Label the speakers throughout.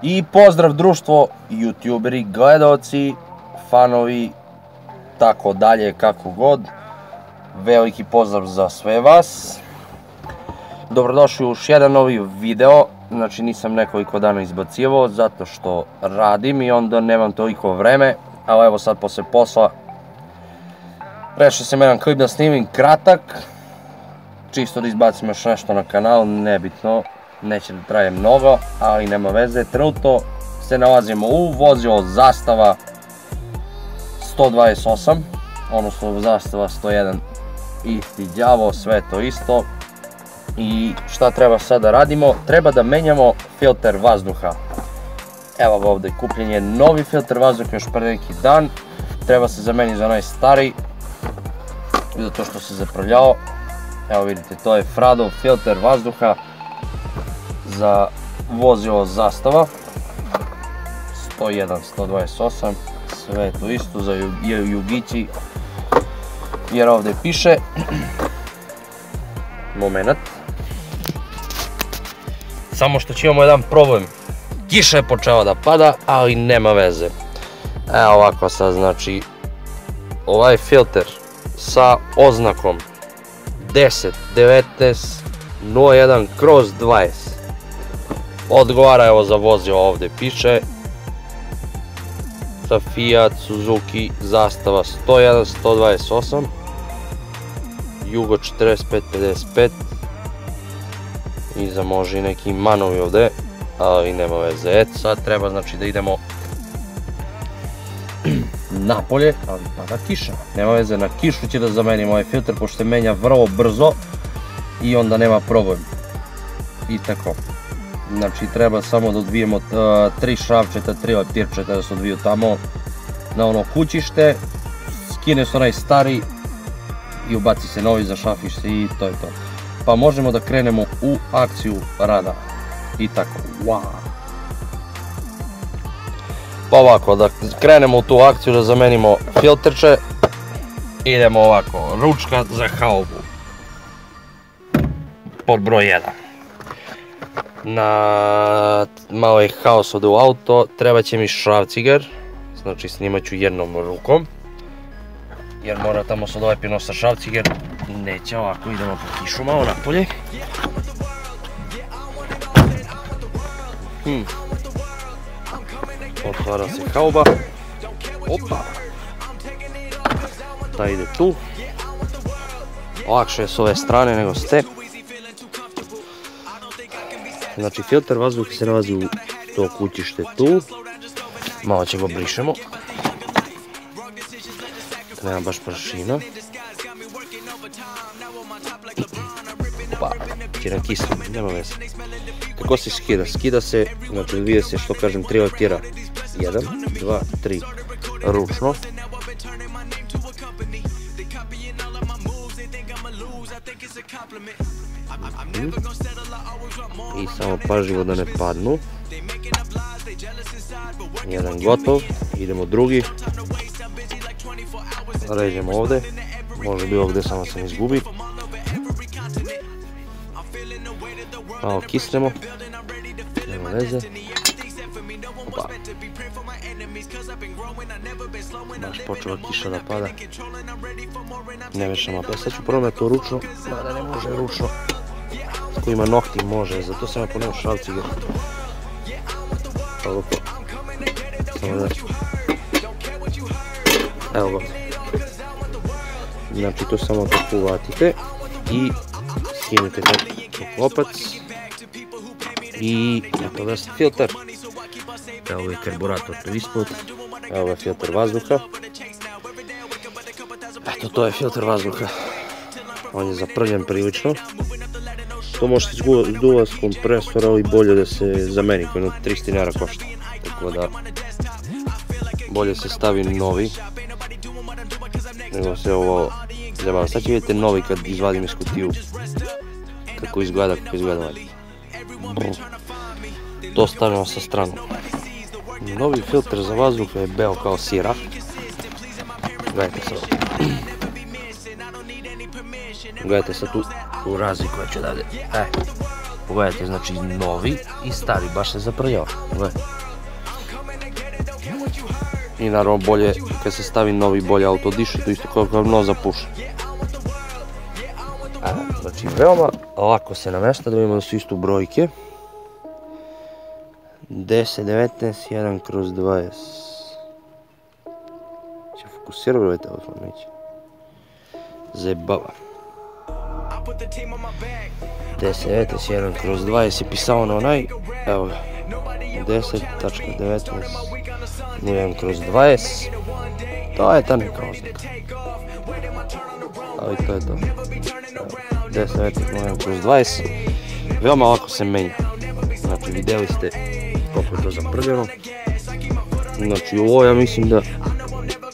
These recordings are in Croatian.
Speaker 1: I pozdrav društvo, youtuberi, gledalci, fanovi, tako dalje, kako god. Veliki pozdrav za sve vas. Dobrodošli u još jedan novi video. Znači nisam nekoliko dana izbacivao zato što radim i onda nemam toliko vreme. Ali evo sad posle posla rešio sam jedan klip da snimim kratak. Čisto da izbacim još nešto na kanal, nebitno. Neće da traje mnogo, ali nema veze. Trenutno se nalazimo u vozilo Zastava 128, odnosno Zastava 101, isti đavo, sve to isto. I šta treba sad da radimo? Treba da menjamo filter vazduha. Evo ga ovdje, kupljen je novi filter vazduha još pre neki dan. Treba se zameniti za onaj stari, zato što se zapravljao. Evo vidite, to je Fradov filter vazduha za vozilo Zastava 101, 128, sve je to isto za Jugići, jer ovdje piše, moment, samo što će imamo jedan problem, kiša je počela da pada, ali nema veze. Evo ovako sad, znači, ovaj filter sa oznakom 10-19-01/20 odgovara, evo za vozilo ovdje piše za Fiat, Suzuki, Zastava 101, 128, Jugo 45-55 i za može i neki manovi ovdje, ali nema veze. Eto sad treba znači da idemo napolje, ali pada kiša, nema veze, na kišu će da zamenimo ovaj filter pošto se menja vrlo brzo i onda nema problem. I tako, znači treba samo da odvijemo 3 šrafčeta, 3 leptirčeta da se odviju tamo na ono kućište, skine se onaj stari i ubaci se novi, zašafiš se i to je to. Pa možemo da krenemo u akciju rada i tako, wow. Pa ovako, da krenemo u tu akciju da zamenimo filterče, idemo ovako, ručka za haubu, pod broj 1. Na malo je haos ovdje u auto, treba će mi šrafciger, znači snimat ću jednom rukom, jer mora tamo sad ovaj pino sa šrafciger, neće ovako, idemo po kišu malo napolje. Otvara se hauba, opa, ta ide tu, lakše je s ove strane nego s te. Znači filter vazduha se nalazi u to kućište tu, malo će ga brišemo, nema baš prašina. Opa, će nam kisno, nema veze. Kako se skida? Skida se, znači odvije se što kažem 3 leptira, 1, 2, 3, ručno. I samo pažljivo da ne padnu. Jedan gotov, idemo drugi. Ređemo ovdje, može bi ovdje samo se ne izgubi. Malo kisnemo, nema veze. Opa. Baš počela kiša da pada. Ne vešamo opet, sad ću probati to ručno, mada ne može ručno. Ko ima nokti može, zato sam ja ponovno šrafciger. Evo to. Samo da. Evo ga. Znači to samo tako uvatite i skinete klopac i eto da ste filter. Evo je karburator tu ispod, evo je filter vazduha. Eto to je filter vazduha. On je zaprljen prilično. To možete izduva s kompresora, ali bolje da se zameni, koji na 300 dinara košta. Tako da bolje se stavi novi nego se ovo zjebava. Sad će vidjeti novi kad izvadim iz kutiju kako izgleda ovaj. To stavljamo sa stranu. Novi filter za vazduh je beo kao sira. Gledajte sad. Gledajte sad tu razliku ja ću odavde. Pogledajte, znači novi i stari, baš se zaprljava. I naravno bolje, kad se stavi novi, bolje auto diše, to isto kao kad noza puša. Znači veoma lako se namešta, da vidimo da su isto brojke. 10, 19, 1/20. Će fokusirati ovaj telefon, neće. Zajebava. 10, 19, 1/20 je pisao na onaj, evo ga. 10.19 1/20. To je ta neka oznaka. Ali to je to. 10.19 veoma lako se menja. Znači vidjeli ste koliko je to zaprljeno. Znači ovo ja mislim da,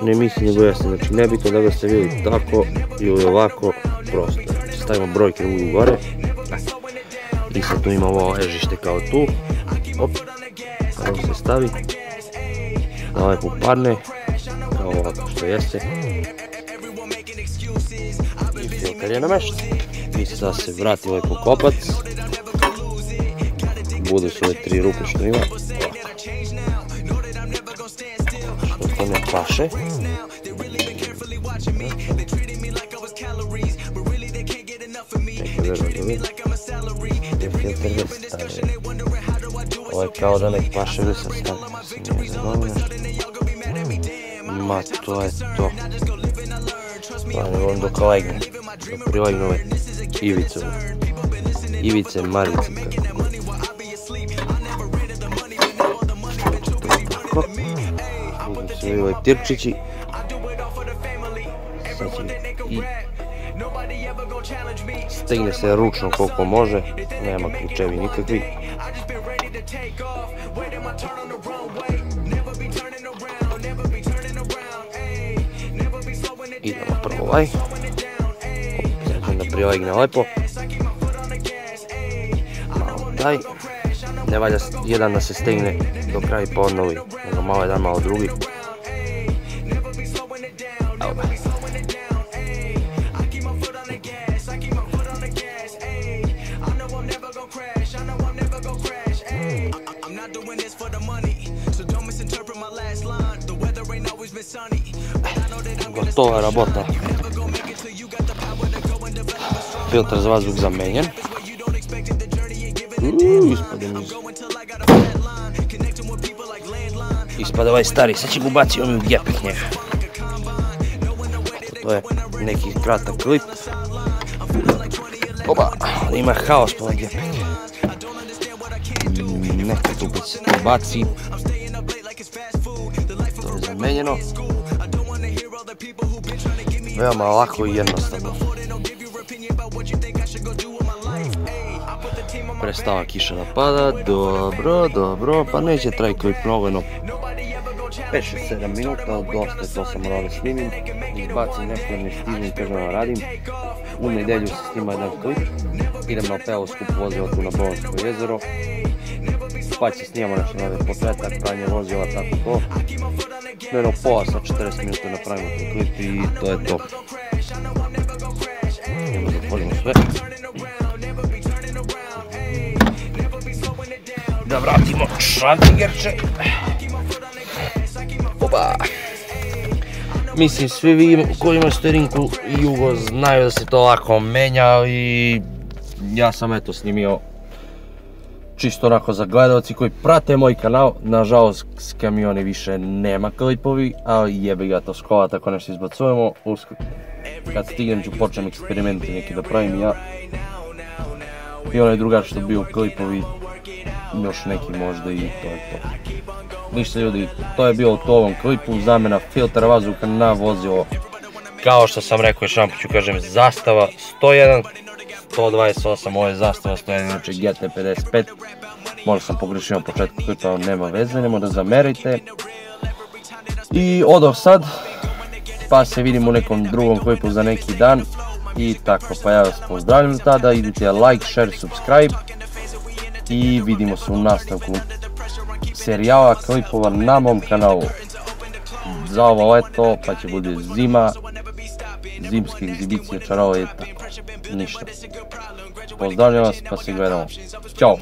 Speaker 1: ne mislim nego jeste, znači nebitno da ga ste vidjeli tako ili ovako, prosto. Znači stavimo brojke u gore. I sad tu ima ovo ležište kao tu. Op, ovo se stavi. Da ovaj upadne, kao ovako što jeste. I filter je namešten. I sad se vrati ovaj pokopac. Budu su ove 3 rupe što ima. Što to ne paše. Ovo je kao da nek paše da se stavi. Ma to je to. Pa ne volim dok legne. Dok prilegne ove ivice. Ivice, marice, kako god. Tako. Uzem se ovaj tirčići. Sad će i stegne se ručno koliko može. Nema ključevi nikakvi. Idemo prvo ovaj. Sad da prilegne lepo. Malo taj. Ne valja jedan da se stegne do kraja pa on novi. Nego malo jedan, malo drugi. Evo ga. Gotova rabota. Filter za vazduh zamenjen. Ispada ovaj stari, sad ćemo ubaciti u gepik njega. To je neki kratak klip. Oba, ima haos po ovaj gepik. Neka tu se to baci. To je zamenjeno. Veoma lako i jednostavno. Prestava kiša da pada, dobro, dobro, pa neće traj klip mnogo, no 5-7 minuta, dosta je to sam morao da snimim, izbacim nešto jer ne stignem, kažem da radim. U nedelju se snima jedan klip, idem na Opelu skup vozila tu na Bolonsko jezero, pa će snimamo nešto nove početak, pranje vozila, tako to. Jedno pola sa 40 minuta napravimo taj klip i to je to. Idemo da otvorimo sve. Da vratimo šrantigerče. Oba. Mislim svi vi koji imaju sterinku Jugo znaju da se to lako menja i ja sam eto snimio čisto onako za gledalci koji prate moj kanal. Nažalost s kamioni više nema klipovi, ali jebi ga to škola, tako nešto izbacujemo. Kad stignem ću počnem eksperimenti neki da pravim ja. I onaj drugač što bio klipovi, još neki možda i to je to. Ništa ljudi, to je bilo u ovom klipu, zamjena filtera vazduha na vozilo. Kao što sam rekao, još jedan ću kažem, zastava 101, 128, ovo je zastava 101, znači GT55. Možda sam pogrešio na početku klipa, ali nema veze, nemoj da zamerite. I odo sad, pa se vidimo u nekom drugom klipu za neki dan. I tako, pa ja vas pozdravljam tada, idite like, share, subscribe. I vidimo se u nastavku serijala klipova na mom kanalu. Za ovo leto, pa će bude zima, zimske egzibicije, čarove i tako, ništa. pozdravljam vas pa se gledamo. Ćao!